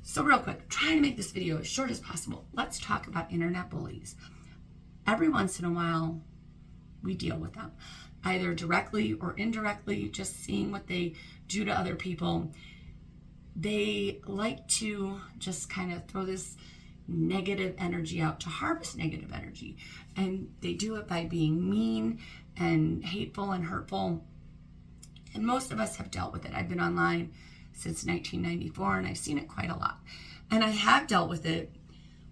So real quick, trying to make this video as short as possible. Let's talk about internet bullies. Every once in a while, we deal with them, either directly or indirectly, just seeing what they do to other people. They like to just kind of throw this negative energy out, to harvest negative energy. And they do it by being mean and hateful and hurtful. And most of us have dealt with it. I've been online since 1994 and I've seen it quite a lot. And I have dealt with it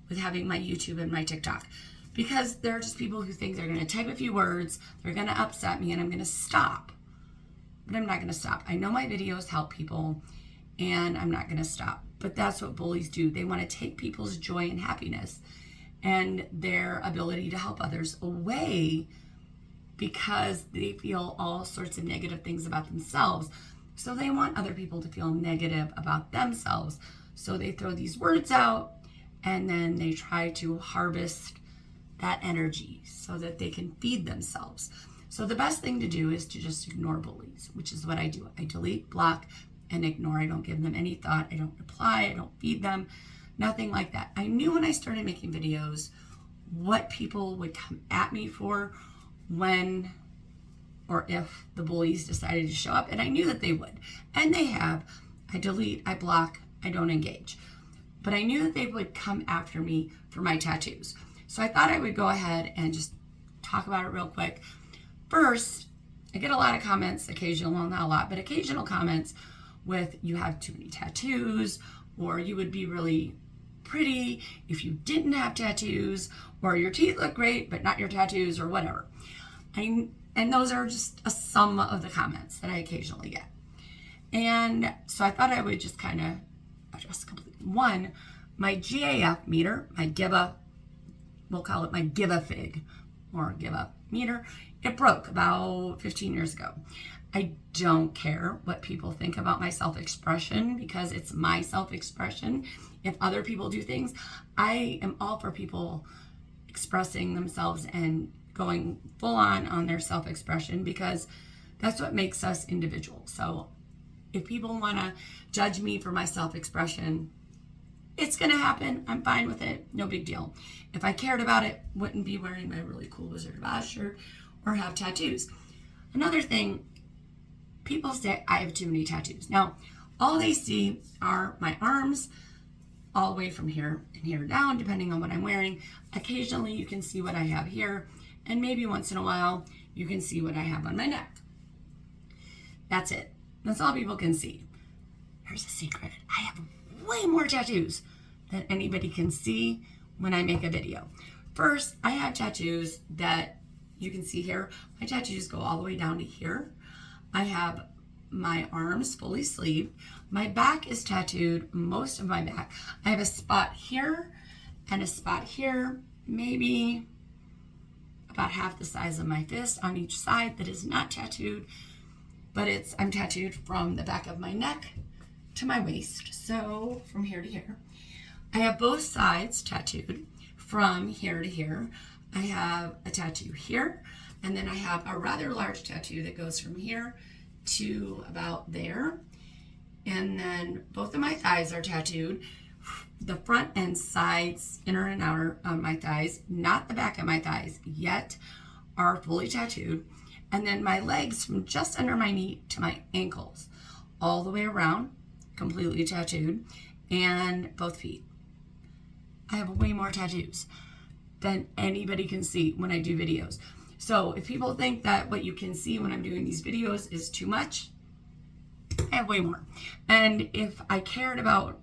with having my YouTube and my TikTok, because there are just people who think they're going to type a few words, they're going to upset me, and I'm going to stop. But I'm not going to stop. I know my videos help people, and I'm not going to stop. But that's what bullies do. They want to take people's joy and happiness and their ability to help others away, because they feel all sorts of negative things about themselves. So they want other people to feel negative about themselves. So they throw these words out, and then they try to harvest that energy so that they can feed themselves. So the best thing to do is to just ignore bullies, which is what I do. I delete, block, and ignore. I don't give them any thought. I don't reply. I don't feed them. Nothing like that. I knew when I started making videos what people would come at me for when or if the bullies decided to show up, and I knew that they would. And they have. I delete, I block, I don't engage. But I knew that they would come after me for my tattoos. So I thought I would go ahead and just talk about it real quick. First, I get a lot of comments, occasional, well, not a lot, but occasional comments with, you have too many tattoos, or you would be really pretty if you didn't have tattoos, or your teeth look great but not your tattoos, or whatever. And those are just a sum of the comments that I occasionally get. And so I thought I would just kind of address completely. One, my GAF meter, my Giva, we'll call it my Giva Fig, or Giva meter, it broke about 15 years ago. I don't care what people think about my self-expression, because it's my self-expression. If other people do things, I am all for people expressing themselves and going full on their self-expression, because that's what makes us individuals. So if people want to judge me for my self-expression, it's going to happen. I'm fine with it. No big deal. If I cared about it, wouldn't be wearing my really cool Wizard of Oz shirt or have tattoos. Another thing, people say I have too many tattoos. Now, all they see are my arms, all the way from here and here down, depending on what I'm wearing. Occasionally, you can see what I have here, and maybe once in a while, you can see what I have on my neck. That's it. That's all people can see. Here's a secret. I have way more tattoos than anybody can see when I make a video. First, I have tattoos that you can see here. My tattoos go all the way down to here. I have my arms fully sleeved. My back is tattooed, most of my back. I have a spot here and a spot here, maybe about half the size of my fist on each side, that is not tattooed, but I'm tattooed from the back of my neck to my waist, so from here to here. I have both sides tattooed from here to here. I have a tattoo here, and then I have a rather large tattoo that goes from here to about there. And then both of my thighs are tattooed. The front and sides, inner and outer of my thighs, not the back of my thighs yet, are fully tattooed. And then my legs from just under my knee to my ankles, all the way around, completely tattooed, and both feet. I have way more tattoos than anybody can see when I do videos. So if people think that what you can see when I'm doing these videos is too much, I have way more. And if I cared about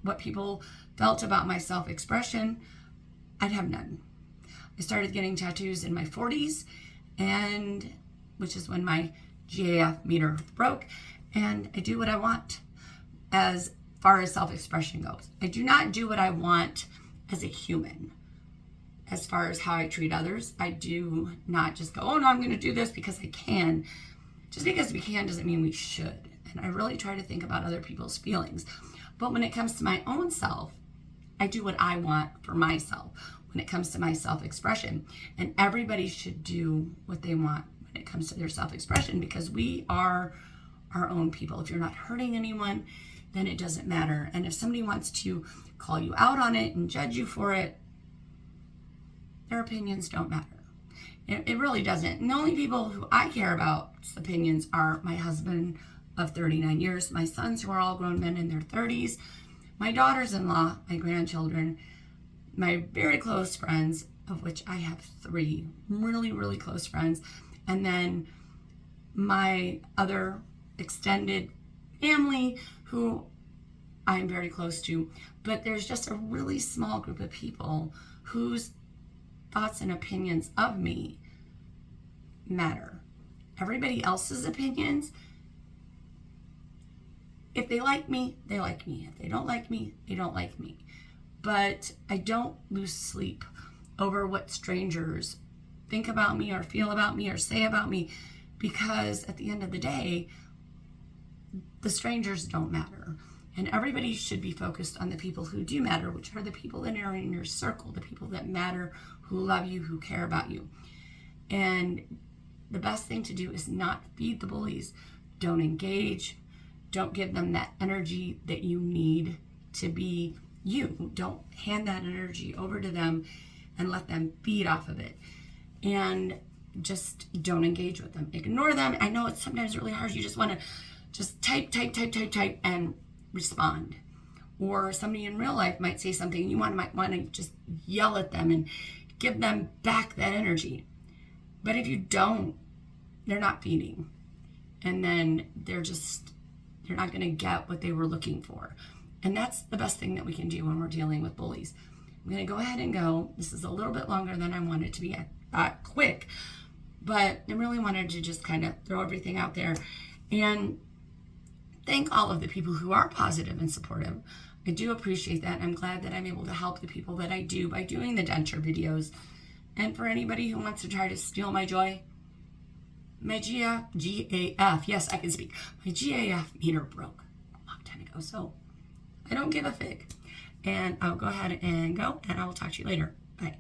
what people felt about my self-expression, I'd have none. I started getting tattoos in my 40s, and which is when my GAF meter broke, and I do what I want as far as self-expression goes. I do not do what I want as a human. As far as how I treat others, I do not just go, oh no, I'm going to do this because I can. Just because we can doesn't mean we should. And I really try to think about other people's feelings. But when it comes to my own self, I do what I want for myself when it comes to my self-expression. And everybody should do what they want when it comes to their self-expression, because we are our own people. If you're not hurting anyone, then it doesn't matter. And if somebody wants to call you out on it and judge you for it, their opinions don't matter. It really doesn't. And the only people who I care about opinions are my husband of 39 years, my sons who are all grown men in their 30s, my daughters-in-law, my grandchildren, my very close friends, of which I have 3 really, really close friends, and then my other extended family who I'm very close to. But there's just a really small group of people whose thoughts and opinions of me matter. Everybody else's opinions, if they like me, they like me. If they don't like me, they don't like me. But I don't lose sleep over what strangers think about me or feel about me or say about me, because at the end of the day, the strangers don't matter. And everybody should be focused on the people who do matter, which are the people that are in your circle, the people that matter, who love you, who care about you. And the best thing to do is not feed the bullies. Don't engage. Don't give them that energy that you need to be you. Don't hand that energy over to them and let them feed off of it. And just don't engage with them. Ignore them. I know it's sometimes really hard. You just want to just type, and respond. Or somebody in real life might say something and you might want to just yell at them and give them back that energy. But if you don't, they're not feeding. And then they're not going to get what they were looking for. And that's the best thing that we can do when we're dealing with bullies. I'm going to go ahead and go. This is a little bit longer than I wanted to be quick, but I really wanted to just kind of throw everything out there and thank all of the people who are positive and supportive. I do appreciate that. I'm glad that I'm able to help the people that I do by doing the denture videos. And for anybody who wants to try to steal my joy, my GAF, yes, I can speak. My GAF meter broke a long time ago, so I don't give a fig. And I'll go ahead and go, and I will talk to you later. Bye.